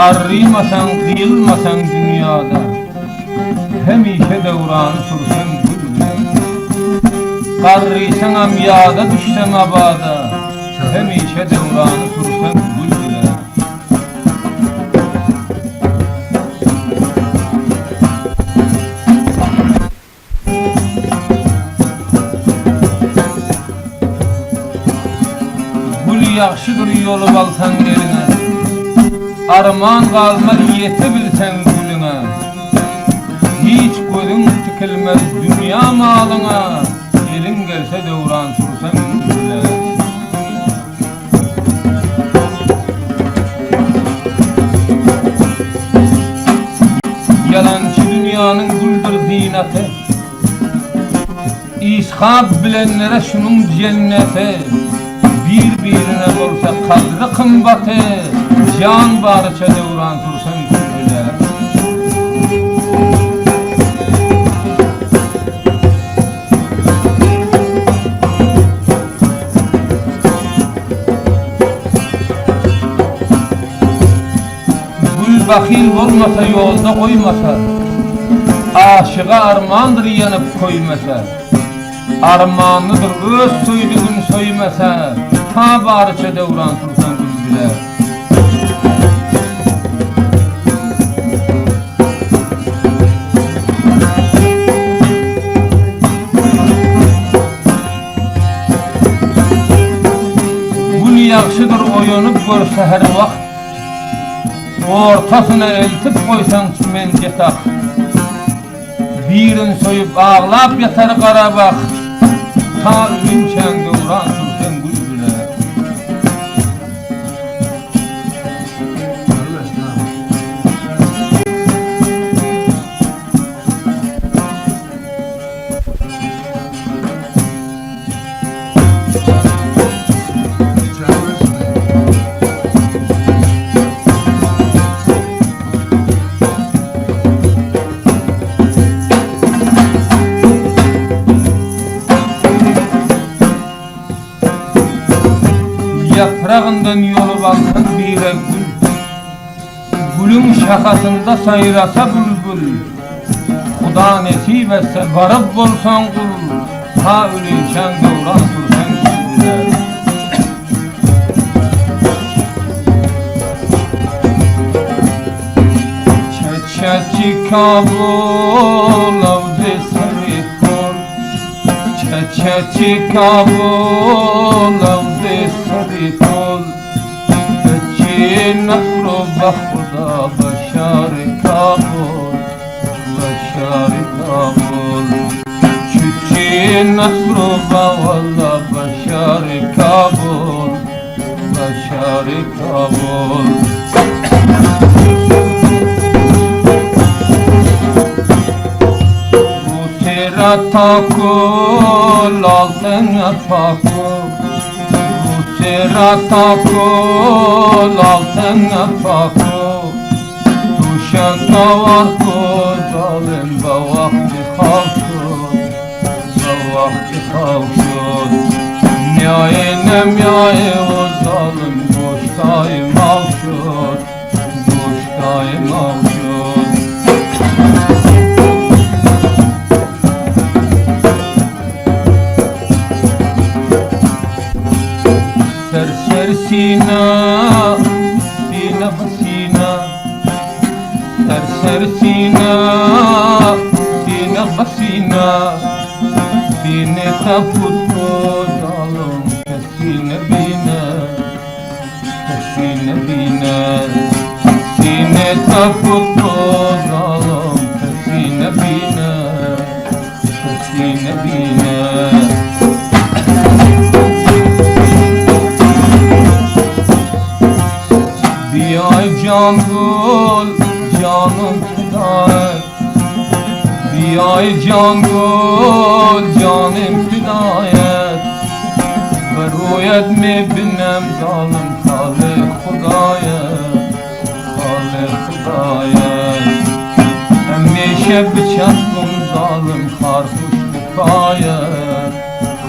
Qarrimasan, qıyılmasan dünyada, hemişe devranı sürsen gülüne. Qarrisan amyada, düşsen abada, hemişe devranı sürsen gülüne. Gül yaxşıdır yolu balsan eline, arman qalma yete bilsen gülüne. Hiç gözün tikilmez dünya malına, elin gelse devran sürsen gülüne. Yalançı dünyanın güldür zineti, İshab bilenlere şunun cenneti. Bir-birine bolsa kadri kımbatı, can barıça devran sürsen gülüne. Gül bakil olmasa yolda koymasa, aşığa armandır yanıp koymasa, armanlıdır öz soyduğun soymasa, ta barıça devran sürsen gülüne. Gül yaxşıdır oyunup görse her vakt, ortasına eltip koysan çimen cetak. Birin soyup ağlap yatar kara bak, ta ülünçen devran sürsen gülüne. Yaprağından yolu balsan bire gül, gülün şakasında sayrasa bülbül. Xuda nesip etse varıp bolsan kul, ta ölüyken devran sürsen gülüne. Çeçeci Kabul avde sarı kol, Çeçeci Kabul avde sarı kol. Çeçi nasru bakhuda başarı Kabul, başarı Kabul. Çeçi nasru bakhuda başarı Kabul, başarı Kabul. Takul altına takul, bu sera takul altına takul. Tuşa tavakul zalim ba vakti halkul, ba vakti halkul. Niyayene miyaye o zalim boştayım avşur, boştayım avşur. Sina, sina basina, ser sina, sina basina, sine taputko dalom, kasine bina, sine taputko dalom, kasine bina. Can gul, canım fidayet. Biyay can gul, canım fidayet. Veruyet mi binem zalim Halik Hudayet, Halik Hudayet. Hemşe bıçaklım zalim harfuş kifayet,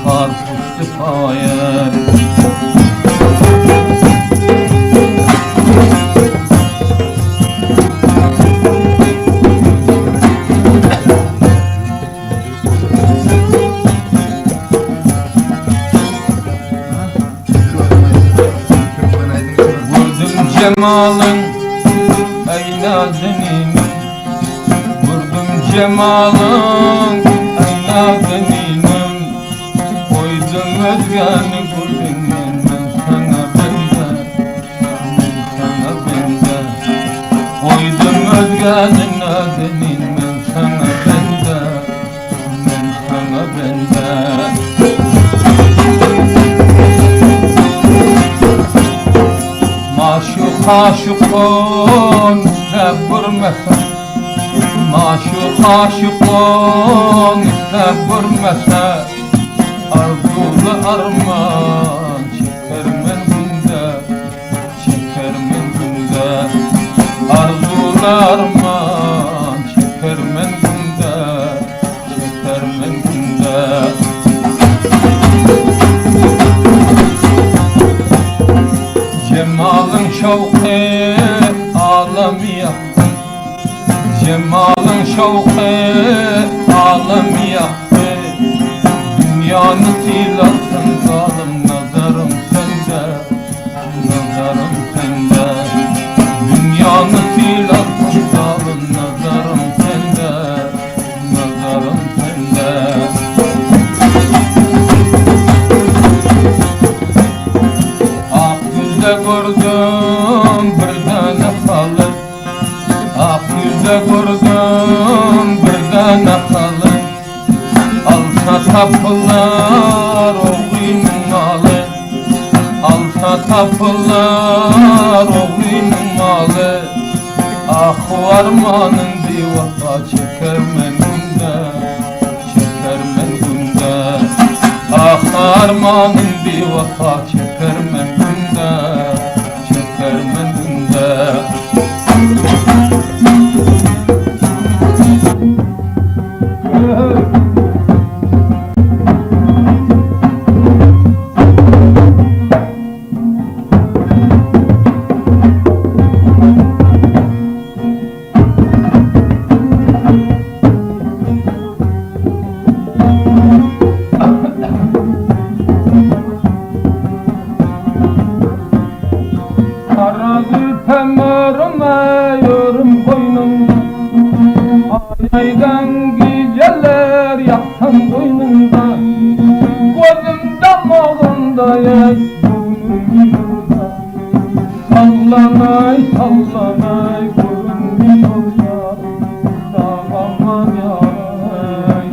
harfuş kifayet. Cemalın aynazeninem koydum özgeni gülünden ben sana benzer ben sana benzer koydum özgeni nazenin ben sana benzer ben sana benzer maşuk aşıkın istep vurmasa maşuk aşıkın istep vurmasa arzulu arman çeker men günde çeker men günde arzulu arman çeker men günde çeker men günde Cemalın şevki alemi yaktı Cemalın şevki alemi yaktı Dünyanı tilasın zalim nazarım sende Nazarım sende Dünyanı tilasın zalim nazarım sende Nazarım sende Gördüm bir tane halı Ak yüzde gördüm bir tane halı Alsa tapılar oğlunun malı Alsa tapılar oğlunun malı Ah varmanın bir vafa çeker men günde Çeker men günde Ah armanın bir vafa çeker men günde çeker men günde Aydan geceler yaktan boynunda Gözümde mağında yay burnum yolda Sallanay sallanay görünmüş olsa Dağaman yaray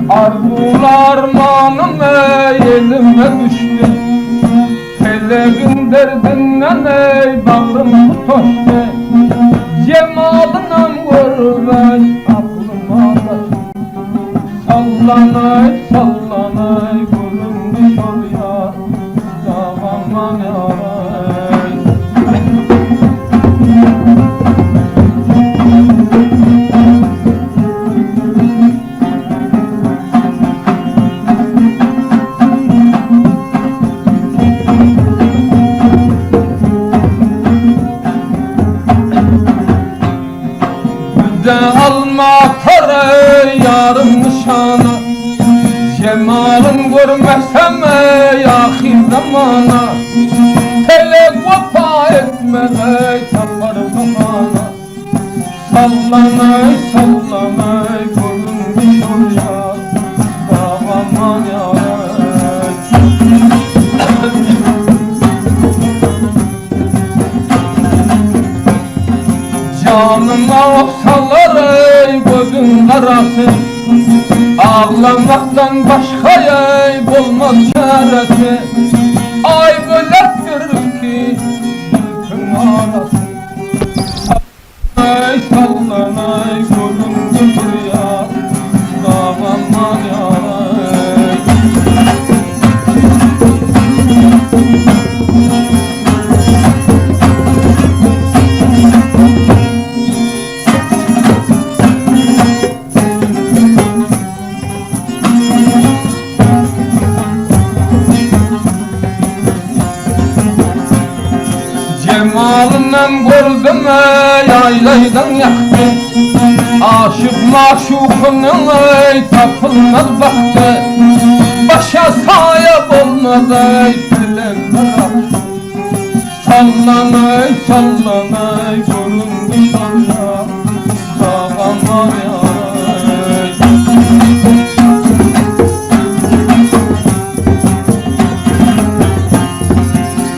Arzular manım elime düştü Feleğin derdinden ey bağrım tutuştu Cemalından görmez aklıma taştı Sallanay sallanay görünmüş ol ya Dağaman yaray Alma atar yarım nişana Cemalın görmesem ey ahir zamana Felek vefa etme ey tapar zamana Sallanay sallanay görünmüş ol ya Dağaman yaray Canıma oksalar ey gözün karası Ağlamaktan başka ey bulmaz çaresi Ay böyledir ki bütün arası Sallanay sallanay göründür ya Dağaman yaray Cemalından gördüm ey yaylaydan yaktı Aşık maşukunun ey tapılmaz baktı Başa sahip olmaz ey felekler aktı sallanay sallanay göründü şarya dağamar yaray.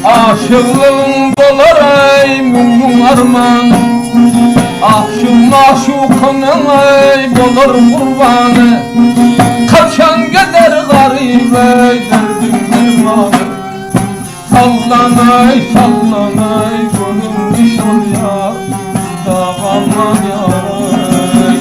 Aşığın dolar ey mümkün arman, aşık maşukunun ey bolur kurbanı. Kaçan gider garip ey derdim dermanı. Sallanay sallanay göründü şarya dağamar yaray.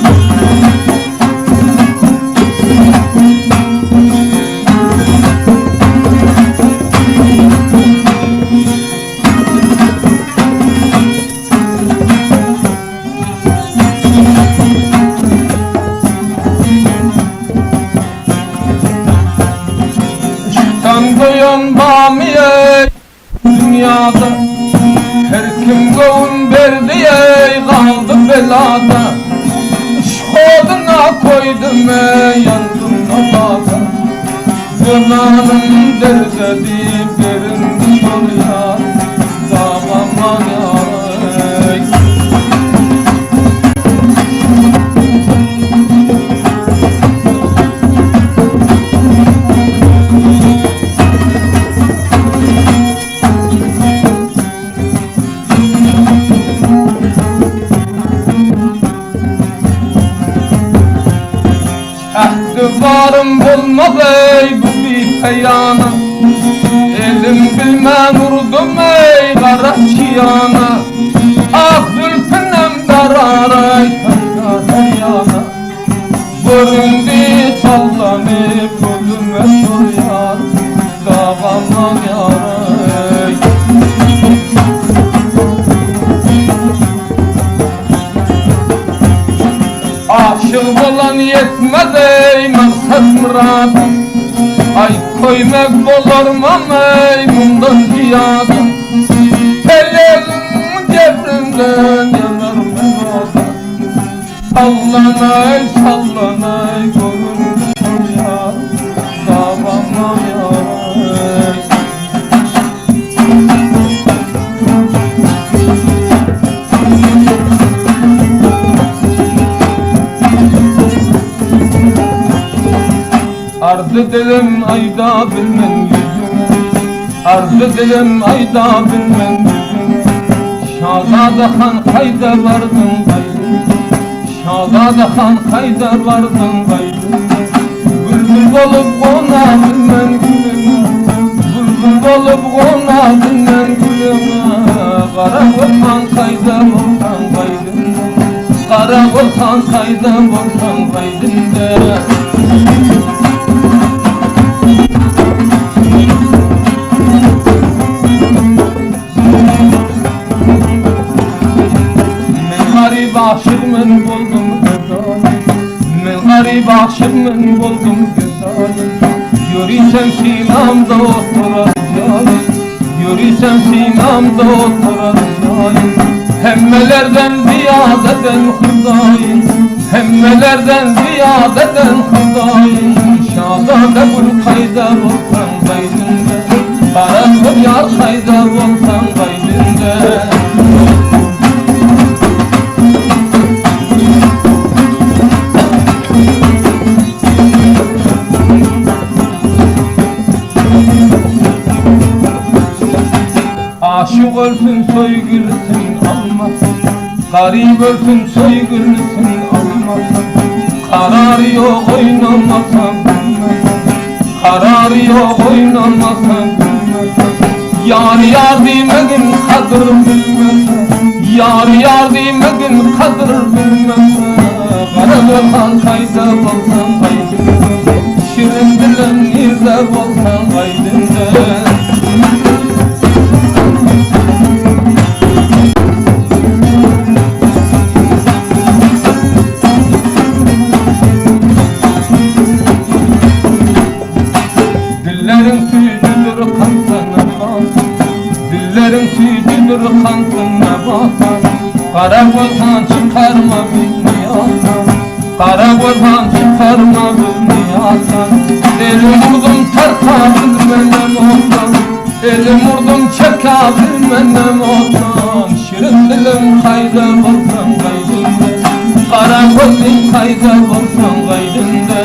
Işıktan koyan bamiye dünyada, her kim gavun verdi ey kaldı belada. Işkoduna koydum ey yandım nabada. Gönanım derzedi göründü şarya dağamar yaray. Ahdıvarım bulmaz ey bu bir peyana. Elim bilmem vurdum ey kara çiyana. Ah zülfünem darar ey her yana. Göründü sallanıp gözüme soruyor dağamar yaray. Aşık olan yetmez ey maksat muradım. Ay koymak bolormam ey bundan ziyade. Telelim cebrinden yanar mevada. Sallanay sallanay göründü şarya dağamar yaray. Ardı dilim ayda bilmem yüzüm, ardı dilim ayda bilmem yüzüm. Şahzade han kayda vardın gayrı, Şahzade han kayda vardın gayrı. Bülbül olup kona bilmem gülüme, bülbül olup kona bilmem gülüme. Kara volkan kayda volkan gayrında, kara volkan kayda volkan gayrında. Aşık men buldum güzel, men garip aşık men buldum güzel. Yürüsem sinamda oturar yârim, yürüsem sinamda oturar yârim. Hemmelerden ziyadeden Hudayım, hemmelerden ziyadeden Hudayım. Şahzade gül kayda volkan gaydında, kara kul yar kayda volkan gaydında. Aşık ölsün soygülsün almasın, garip ölsün soygülsün almasın. Kararı yok oynamasan bilmesen, kararı yok oynamasan bilmesen. Yar yar demeyin kadir bilmesen, yar yar demeyin kadir bilmesen. Kara volkan kayda volkan kaydında, şirin dilen nerede volkan kaydında. Dillerin tüyüdür kansana basan, dillerin tüyüdür kansana basan. Kara volkan çıkarma bizni yasan, kara volkan çıkarma bizni yasan. Elim uzun tarta bilmenem olsan, Elim vurdum çekabil menem otan, şirin dilim kayda bolsan gaydinde, kara gözün kayda bolsan gaydinde.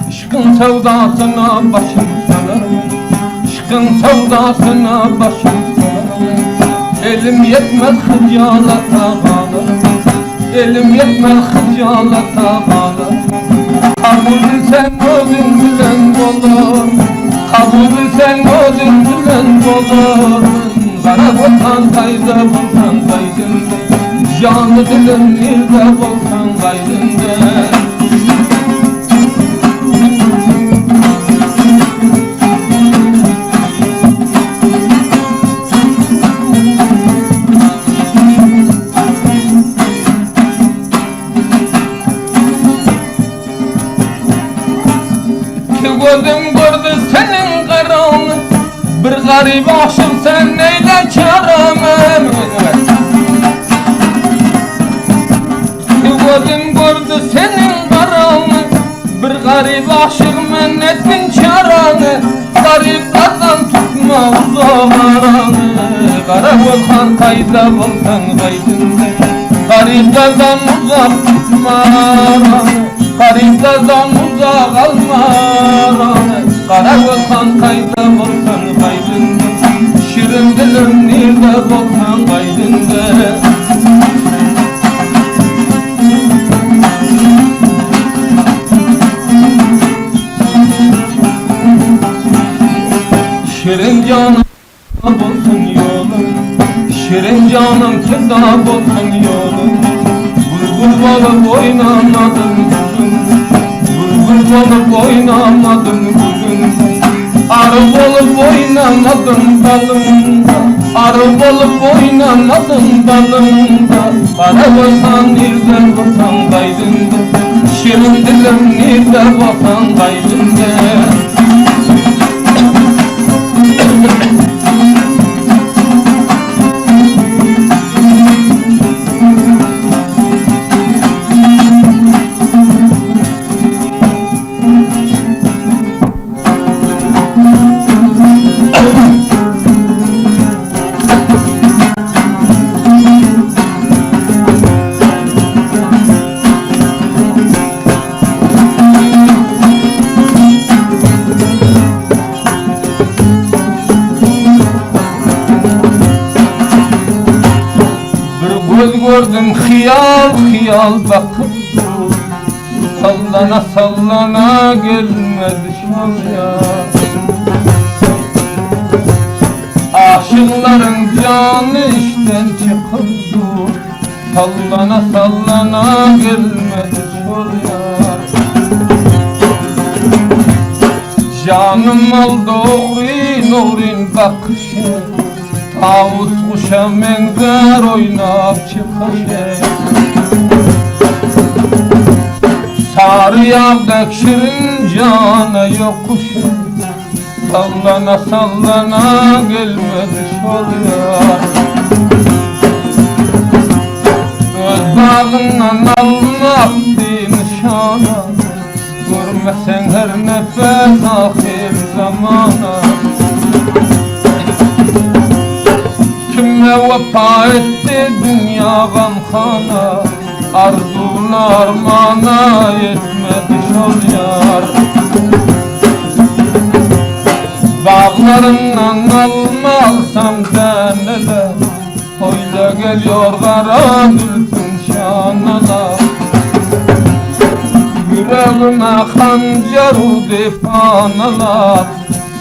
İşkın sevdasına başım salarım, İşkın sevdasına başım salarım. Elim yetmez hıcalata ağlarım, elim yetmez hıcalata ağlarım. Kabul sen özün bilen olur, kabul sen özün bilen olur. Kara bolsan kayda bolsan kaydında, canı dilim nerede bolsan kaydında. Gözüm gördü senin karanı, bir garip aşık sen neyle çaramı. Gözüm gördü senin karanı, bir garip aşık men ettin çaranı. Garip kazan tutma uzaranı, kara bolsan kayda bolsan kaydında, garip kazan uzak tutma aranı, garip kazan uzak alma aranı. Kara bolsan kayda bolsan kaydında, şirin dilim nerede bolsan kaydında. Şirin canım bolsun yolum, şirin canım kitap bolsun yolum. Bulbul olup oynamadım bugün, bulbul olup oynamadım bugün. Arı olup oynamadım dalımda, arı olup oynamadım dalımda. Kara bolsan nerede bolsan kaydında, şirin dilim nerede bolsan kaydında. Göz gördüm hıyal hıyal bakıp dur, sallana sallana gelmedi şuraya. Aşıkların canı işten çıkıp dur, sallana sallana gelmedi şuraya. Canım oldu uğrin uğrin bakışı, tavus kuşa menzer oynap çıkışı. Sarı yağdak şirin cana yokuşu, sallana sallana gelmedi şuraya. Göz bağından almak nişana, görmesen her nefes ahir zamana. Kime vefa etti dünya gamkhana, arzular mana yetmedi şol yar. Bağlarından alma alsam denele, oyla geliyor kara gülpün şanala. Yüreğime hancar udip analar,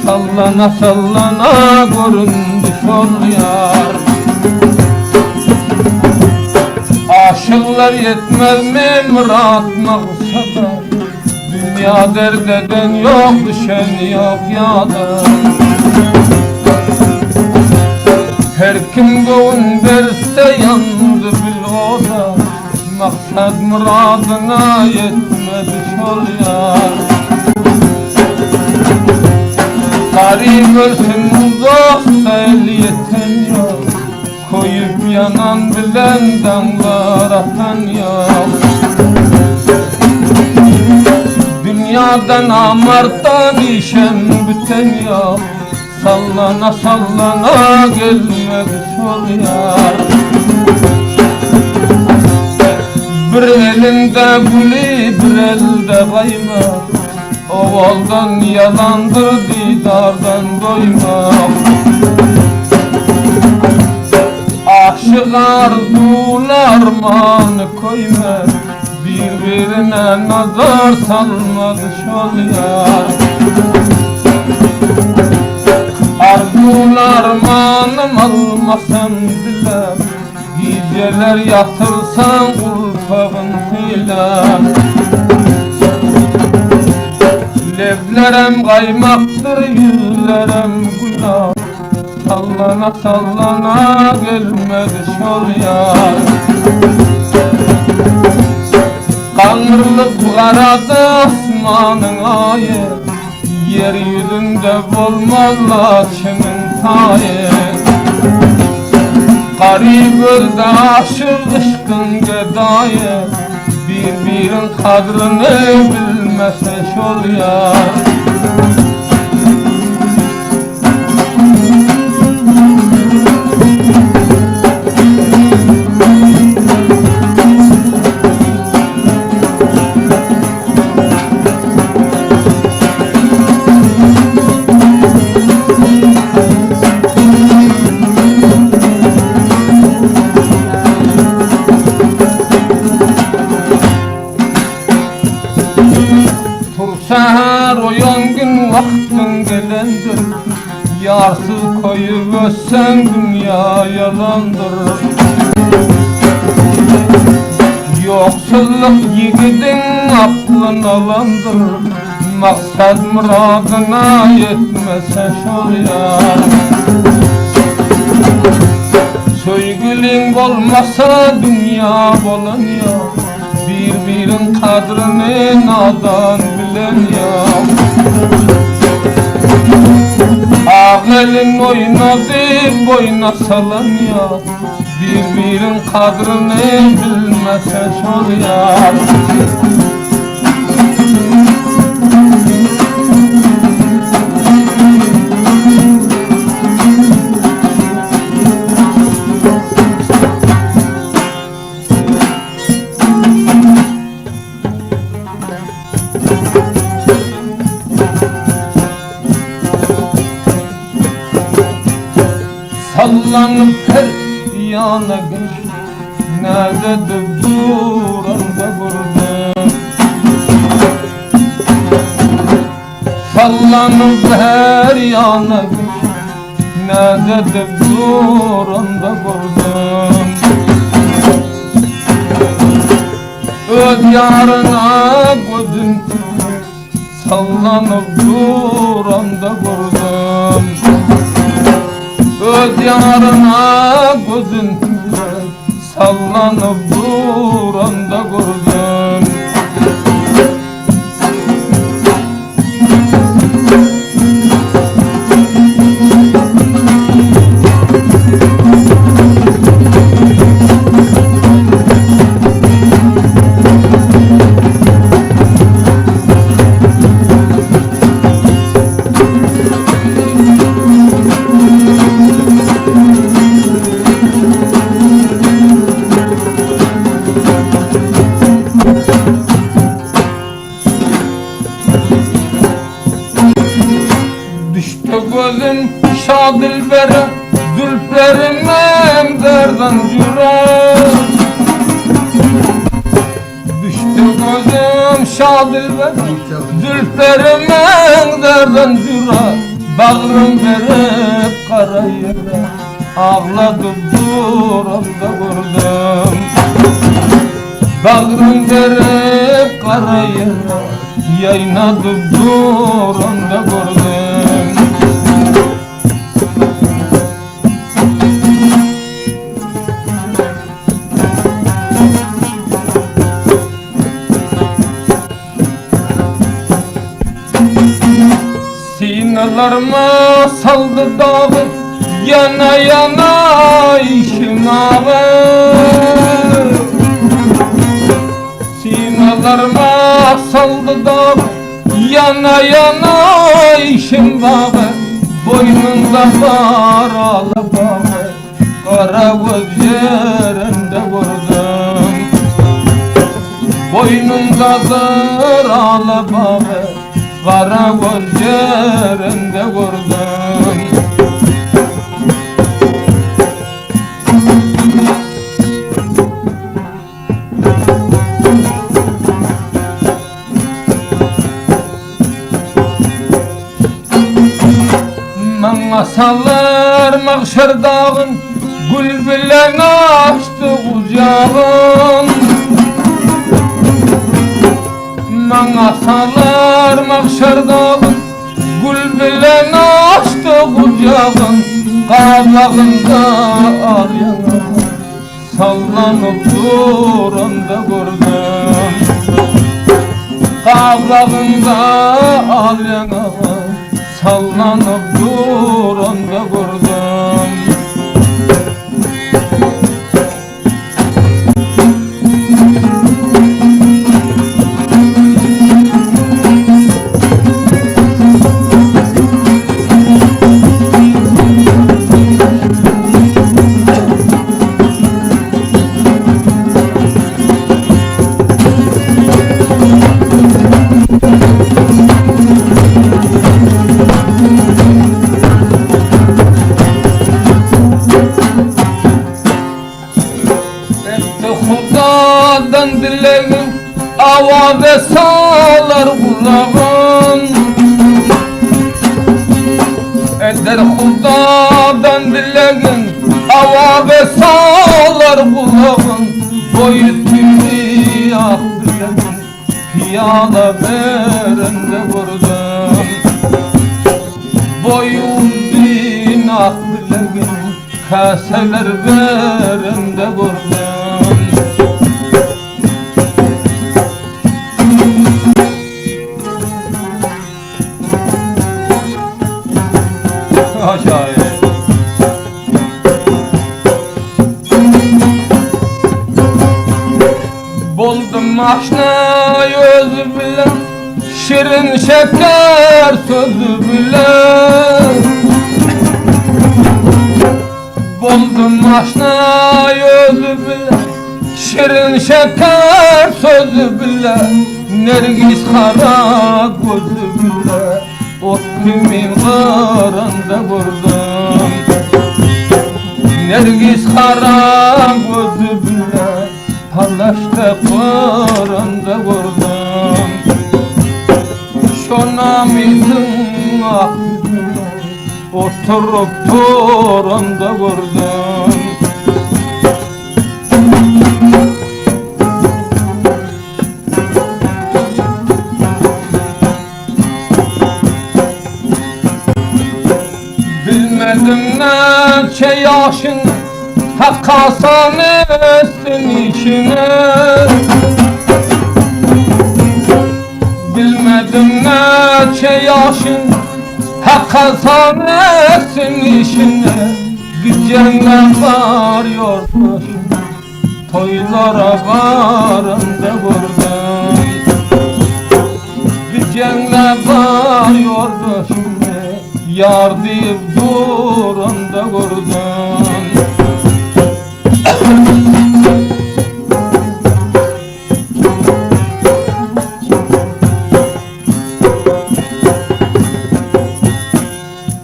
sallana sallana göründü şol yar. Aşıklar yetmez mi murat maksada, dünya derdeden yok düşen yok yadır. Her kim gönül verse yandı bil oda, maksat muradına yetmedi şol yar. Garip ölsün uzaksa el yeten yok, Soyup yanan bilen dağlar atan yok. Dünyadan amarttan işem biten yok. Sallana sallana gelmek sol yar. Bir elinde gülü bir elde kaymak. Ovaldan yalandır didardan doymak. Aşık arzular manı koymak. Birbirine nazar salmadı şol yar. Arzular manım almasam dilem. Geceler yatırsan kulpağın hilem. Levlerem kaymaktır, yüzlerem günah. Sallana sallana gelmedi şol yar. Kanırlık karadı asmanın ayı. Yeryüzünde bulmazlar kimin tayı. Garip öldü aşık ışkın gedayı. Birbirin kadrini bilmese şol yar. Seher oyan gün vaktin gelendir. Yarsız koyup ötsen dünya yalandır. Yoksulluk yiğidin aklın alandır. Maksat muradına yetmese şol yar. Söygülün olmasa dünya bulanıyor. Birbirin kadrini nadan bilen yok. Ağelin oynadı boyna salan yok. Birbirin kadrini bilmese şol yar. Sallanıp her yana gör. Nerededir duranda vurdum. Sallanıp her yana gör. Nerededir duranda vurdum. Öz yarına gözün tüter. Sallanıp duranda vurdum. Öz yarına gözün tüter. Sallanıp duranda gördüm. Gözüm şadilberim, zülflerimden derdan cüret. Düştü gözüm şadilberim, zülflerimden derdan cüret. Bağrım verip kara yere, ağladım duranda vurdum. Bağrım verip kara yere, yaynadım duranda vurdum. Sinalarıma saldı dağı, Yana yana işim ağır, sinalarıma saldı da. Yana yana işim ağır, boynunda paralı bağı, kara göz yerinde vurdum. Boynundadır alı bağı, kara göz yerinde vurdum. Bana sallar mahşer dağın, gül bilen açtı kucağın. Bana sallar mahşer dağın, gül bilen açtı kucağın. Qablağında al yana, sallanıp duranda gördüm. Qablağında al yana, sallanıp duranda gördüm. Xudadan dileğin avade sağlar kulağın. Eder Xudadan dileğin avade sağlar kulağın. Boyu tümü ah dileğin piyala verende vurdum. Boyu din ah dileğin kaseler verende vurdum. Aşağıya buldum aşnayı özü bile, şirin şeker sözü bile. Buldum aşnayı özü bile, şirin şeker sözü bile. Nergis kara gözü bile, ot kimin kırında vurdum. Nergis kara gözü bile, palaşta kırında vurdum. Şona midin aklına, oturup turunda vurdum. Bilmedim neçe yaşın, hakka sanırsın işine. Bilmedim neçe yaşın, hakka sanırsın işine. Gideceğine varıyor başına, toylara varında vurdum. Gideceğine varıyor başına, yar deyip duranda vurdum.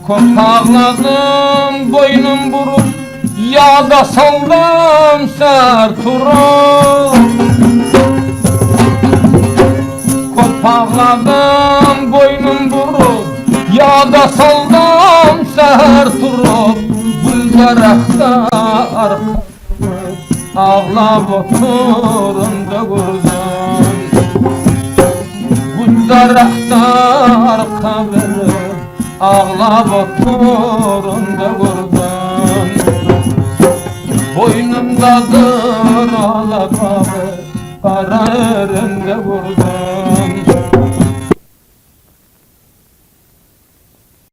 Çok ağladım boynum buruk, yağda saldım serturum. Çok ağladım boynum buruk, yağda saldım serturum. Güldarakta arkamı ağlap oturunda gördüm. Güldarakta arkamı ağlap oturunda gördüm. Boynumdadır ağlap kara erinde vurdum.